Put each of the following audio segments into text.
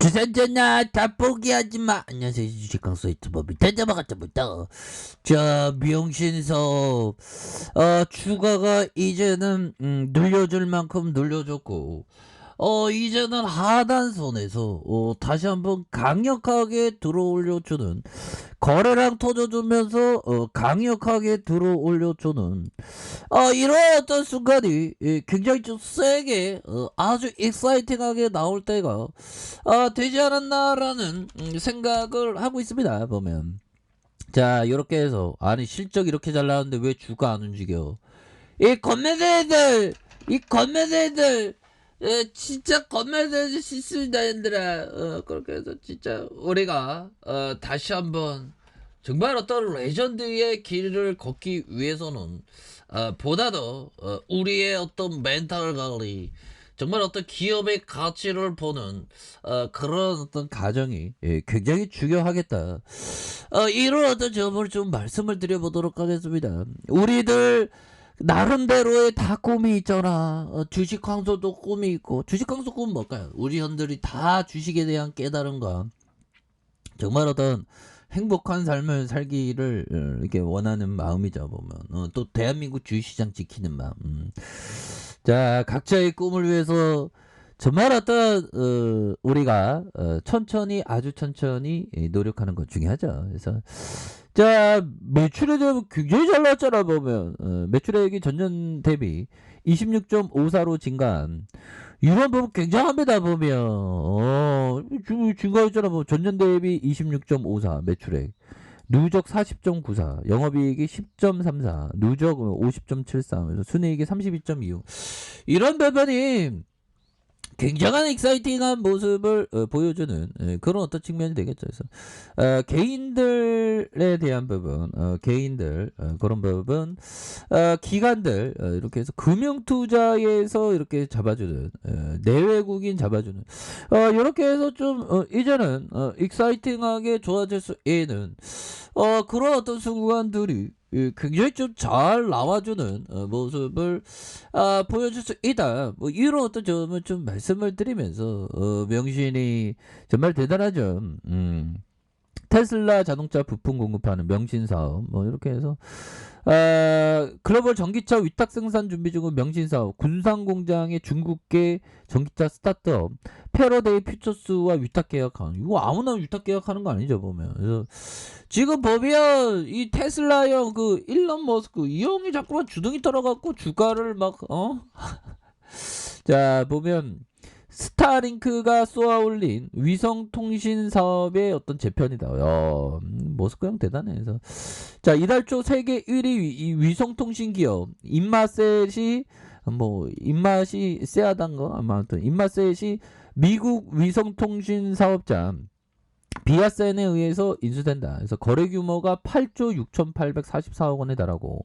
주산전화 다 포기하지마. 안녕하세요, 주식강사 유튜버 밑에잡아갔자부터 자, 미용신사업 주가가 이제는 눌려줄 만큼 눌려줬고, 이제는 하단선에서 다시 한번 강력하게 들어올려주는, 거래량 터져주면서 강력하게 들어올려주는 이런 어떤 순간이 굉장히 좀 세게 아주 익사이팅하게 나올 때가 되지 않았나라는 생각을 하고 있습니다. 보면 자, 이렇게 해서 아니 실적 이렇게 잘 나왔는데 왜 주가 안 움직여? 이 건매대들 진짜 건매대들 싫습니다, 얘들아. 그렇게 해서 진짜 우리가 다시 한번 정말 어떤 레전드의 길을 걷기 위해서는 보다 더 우리의 어떤 멘탈 관리, 정말 어떤 기업의 가치를 보는 그런 어떤 가정이 굉장히 중요하겠다. 이런 어떤 점을 좀 말씀을 드려보도록 하겠습니다. 우리들 나름대로의 다 꿈이 있잖아. 주식 황소도 꿈이 있고, 주식 황소 꿈은 뭘까요? 우리 현들이 다 주식에 대한 깨달음과 정말 어떤 행복한 삶을 살기를 이렇게 원하는 마음이죠. 보면 또 대한민국 주식시장 지키는 마음. 자, 각자의 꿈을 위해서 정말 어떤 우리가 천천히, 아주 천천히 노력하는 것 중요하죠. 그래서 자, 매출에 대한 굉장히 잘 나왔잖아. 보면 매출액이 전년 대비 26.54로 증가한, 이런 부분 굉장합니다. 보면 증가했잖아. 뭐 전년 대비 26.54 매출액, 누적 40.94, 영업이익이 10.34, 누적 50.73, 그래서 순이익이 32.25. 이런 부분이 굉장한 익사이팅한 모습을 보여주는 그런 어떤 측면이 되겠죠. 그래서 개인들에 대한 부분, 개인들 그런 부분, 기관들 이렇게 해서 금융투자에서 이렇게 잡아주는, 내외국인 잡아주는, 이렇게 해서 좀 이제는 익사이팅하게 좋아질 수 있는 그런 어떤 순간들이 굉장히 좀 잘 나와주는 모습을 보여줄 수 있다. 뭐 이런 어떤 점을 좀 말씀을 드리면서 명신이 정말 대단하죠. 테슬라 자동차 부품 공급하는 명신 사업, 뭐 이렇게 해서 글로벌 전기차 위탁 생산 준비 중인 명신 사업, 군산 공장의 중국계 전기차 스타트업, 패러데이 퓨처스와 위탁 계약하는, 이거 아무나 위탁 계약하는 거 아니죠. 보면 그래서 지금 보면 이 테슬라 형, 그 일론 머스크 이 형이 자꾸만 주둥이 털어갖고 주가를 막 자, 보면 스타링크가 쏘아올린 위성통신 사업의 어떤 재편이다. 야, 머스크 형 대단해. 그래서 자, 이달 초 세계 1위 위성통신 기업 인마셋이, 뭐 입맛이 세하단 거, 아무튼 인마셋이 미국 위성통신 사업자 비아센에 의해서 인수된다. 그래서 거래 규모가 8조 6,844억 원에 달하고,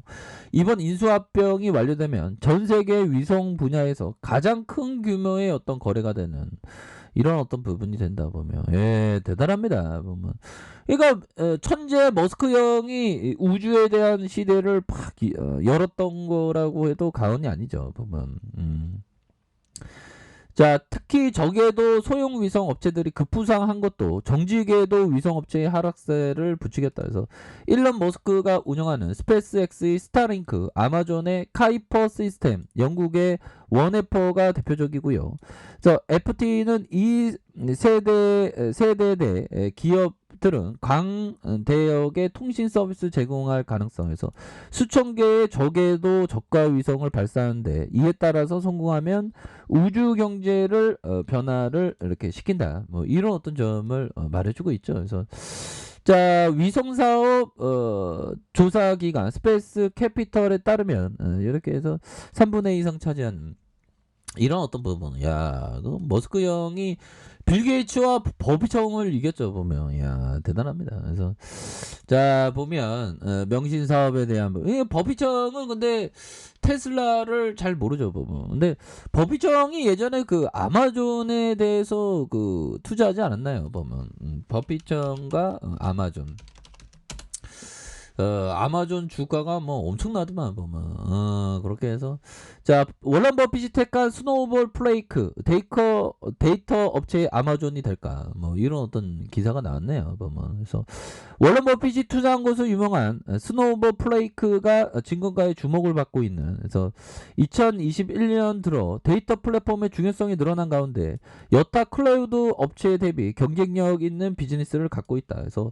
이번 인수합병이 완료되면 전 세계 위성 분야에서 가장 큰 규모의 어떤 거래가 되는 이런 어떤 부분이 된다. 보면 대단합니다. 보면 그러니까 천재 머스크 형이 우주에 대한 시대를 팍 열었던 거라고 해도 과언이 아니죠. 보면 자, 특히 저궤도 소형 위성 업체들이 급부상한 것도 정지궤도 위성 업체의 하락세를 부추겼다. 해서 일론 머스크가 운영하는 스페이스X의 스타링크, 아마존의 카이퍼 시스템, 영국의 원에퍼가 대표적이고요. 그래서 FT는 이 세대 기업들은 광대역의 통신 서비스 제공할 가능성에서 수천 개의 저궤도 저가 위성을 발사하는데, 이에 따라서 성공하면 우주 경제를 변화를 이렇게 시킨다. 뭐 이런 어떤 점을 말해주고 있죠. 그래서 자, 위성 사업 조사 기관 스페이스 캐피털에 따르면 이렇게 해서 3분의 2 이상 차지한 이런 어떤 부분, 야, 그 머스크 형이 빌 게이츠와 버피청을 이겼죠. 보면 야, 대단합니다. 그래서 자, 보면 명신 사업에 대한 버피청은 근데 테슬라를 잘 모르죠. 보면 근데 버피청이 예전에 그 아마존에 대해서 그 투자하지 않았나요? 보면 버피청과 아마존, 아마존 주가가 뭐 엄청나더만 보면 그렇게 해서 자 월런 버핏이 택한 스노우볼 플레이크 데이터 업체의 아마존이 될까 뭐 이런 어떤 기사가 나왔네요 보면 그래서 월런 버핏이 투자한 것으로 유명한 스노우볼 플레이크가 증권가의 주목을 받고 있는 그래서 2021년 들어 데이터 플랫폼의 중요성이 늘어난 가운데 여타 클라우드 업체에 대비 경쟁력 있는 비즈니스를 갖고 있다. 그래서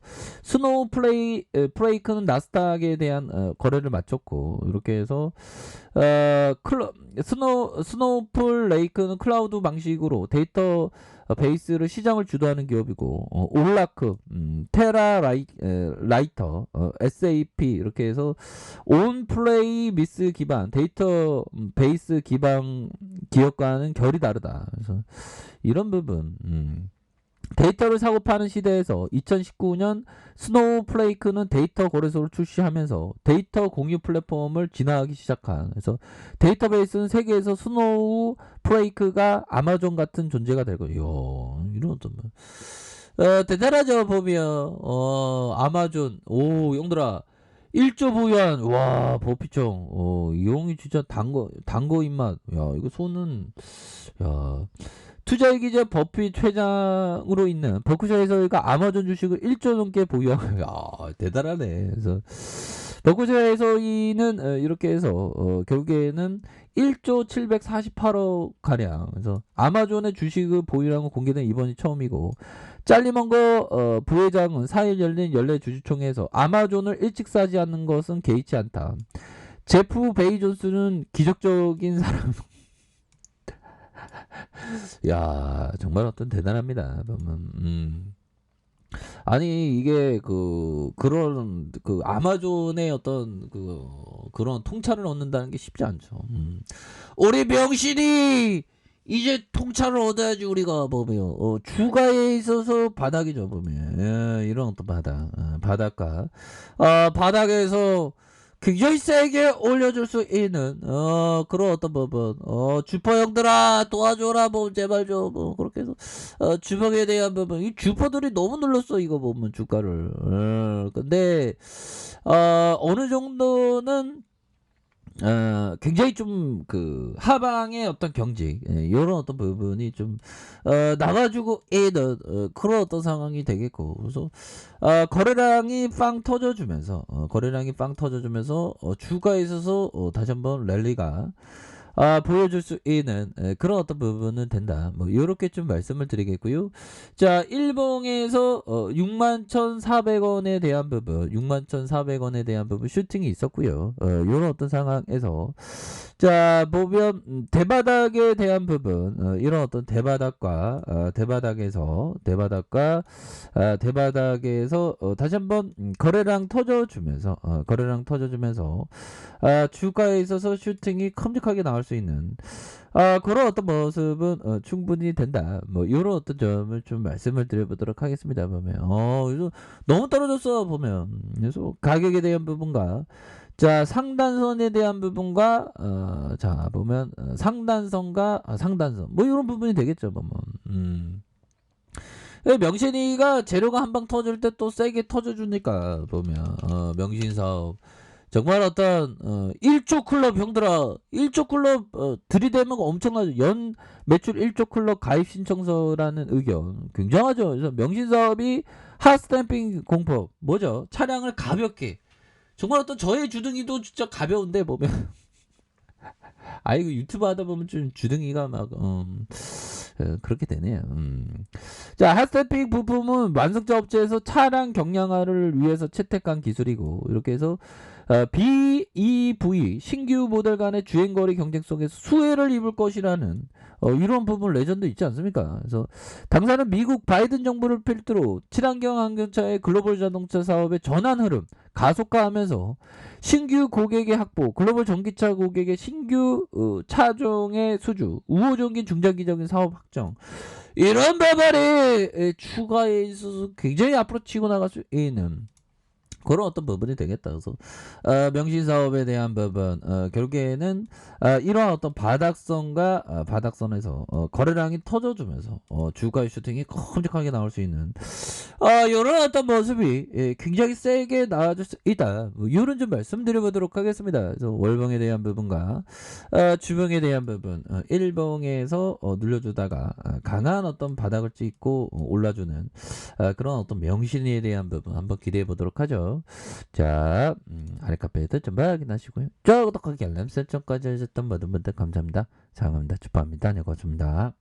플레이크는 나스닥에 대한 거래를 마쳤고 이렇게 해서 스노우풀 레이크는 클라우드 방식으로 데이터 베이스를 시장을 주도하는 기업이고 오라크, 라이터, SAP 이렇게 해서 온 플레이 미스 기반 데이터 베이스 기반 기업과는 결이 다르다. 그래서 이런 부분 데이터를 사고 파는 시대에서 2019년 스노우플레이크는 데이터 거래소를 출시하면서 데이터 공유 플랫폼을 진화하기 시작한 그래서 데이터베이스는 세계에서 스노우플레이크가 아마존 같은 존재가 되고 이런 어떤 대단하죠 보면 아마존 오 용들아 1조 보유한 와 버피총 이 형이 진짜 단거 입맛 야 이거 손은 야 투자이기자 버핏 회장으로 있는 버크셔에서가 아마존 주식을 1조 넘게 보유하고 야 대단하네. 그래서 버크셔에서는 이렇게 해서 결국에는 1조 748억 가량. 그래서 아마존의 주식을 보유한 건 공개된 이번이 처음이고 짤리먼거 부회장은 4일 열린 연례 주주총회에서 아마존을 일찍 사지 않는 것은 개의치 않다. 제프 베이존스는 기적적인 사람. 야 정말 어떤 대단합니다. 아니 이게 그런 아마존의 어떤 그런 통찰을 얻는다는 게 쉽지 않죠. 우리 명신이 이제 통찰을 얻어야지 우리가 보면 주가에 있어서 바닥이죠 보면 이런 어떤 바닷가 바닥에서 굉장히 세게 올려줄 수 있는 그런 어떤 부분 주퍼 형들아 도와줘라 뭐 제발 좀 뭐 그렇게 해서 주먹에 대한 부분 이 주퍼들이 너무 눌렀어 이거 보면 주가를 근데 어느 정도는 굉장히 좀 하방의 어떤 경직 이런 어떤 부분이 좀 나가지고 그런 어떤 상황이 되겠고 그래서 거래량이 빵 터져주면서 주가에 있어서 다시 한번 랠리가 보여줄 수 있는 그런 어떤 부분은 된다. 뭐 이렇게 좀 말씀을 드리겠고요. 자, 일봉에서 61,400원에 대한 부분, 61,400원에 대한 부분 슈팅이 있었고요. 이런 어떤 상황에서 자 보면 대바닥에 대한 부분 이런 어떤 대바닥에서 다시 한번 거래량 터져주면서 주가에 있어서 슈팅이 큼직하게 나올 수 있는 그런 어떤 모습은 충분히 된다. 뭐 이런 어떤 점을 좀 말씀을 드려보도록 하겠습니다. 보면 너무 떨어졌어 보면 그래서 가격에 대한 부분과 자 상단선에 대한 부분과 자 보면 상단선과 상단선 뭐 이런 부분이 되겠죠 보면 명신이가 재료가 한 방 터질 때 또 세게 터져주니까 보면 명신사업 정말 어떤 1조 클럽 형들아 1조 클럽 들이대면 엄청나죠. 연 매출 1조 클럽 가입 신청서라는 의견 굉장하죠. 그래서 명신사업이 핫스탬핑 공법 뭐죠? 차량을 가볍게 정말 어떤 저의 주둥이도 진짜 가벼운데 보면 아이고 유튜브 하다 보면 좀 주둥이가 막 그렇게 되네요. 자 핫스탬핑 부품은 완성차 업체에서 차량 경량화를 위해서 채택한 기술이고 이렇게 해서 BEV 신규 모델 간의 주행거리 경쟁 속에서 수혜를 입을 것이라는 이런 부분 레전드 있지 않습니까? 그래서 당사는 미국 바이든 정부를 필두로 친환경 환경차의 글로벌 자동차 사업의 전환 흐름 가속화하면서 신규 고객의 확보, 글로벌 전기차 고객의 신규 차종의 수주, 우호적인 중장기적인 사업 확정 이런 부분이 추가에 있어서 굉장히 앞으로 치고 나갈 수 있는 그런 어떤 부분이 되겠다. 그래서 명신 사업에 대한 부분 결국에는 이러한 어떤 바닥선과 바닥선에서 거래량이 터져주면서 주가의 슈팅이 큼직하게 나올 수 있는 요런 어떤 모습이 굉장히 세게 나와줄 수 있다. 뭐 요런 좀 말씀드려보도록 하겠습니다. 그래서 월봉에 대한 부분과 주봉에 대한 부분 일봉에서 눌려주다가 강한 어떤 바닥을 찍고 올라주는 그런 어떤 명신에 대한 부분 한번 기대해 보도록 하죠. 자, 아랫카페에도 좀 확인하시고요. 구독하기 알람 설정까지 하셨던 모든 분들 감사합니다. 사랑합니다. 축하합니다. 네, 고맙습니다.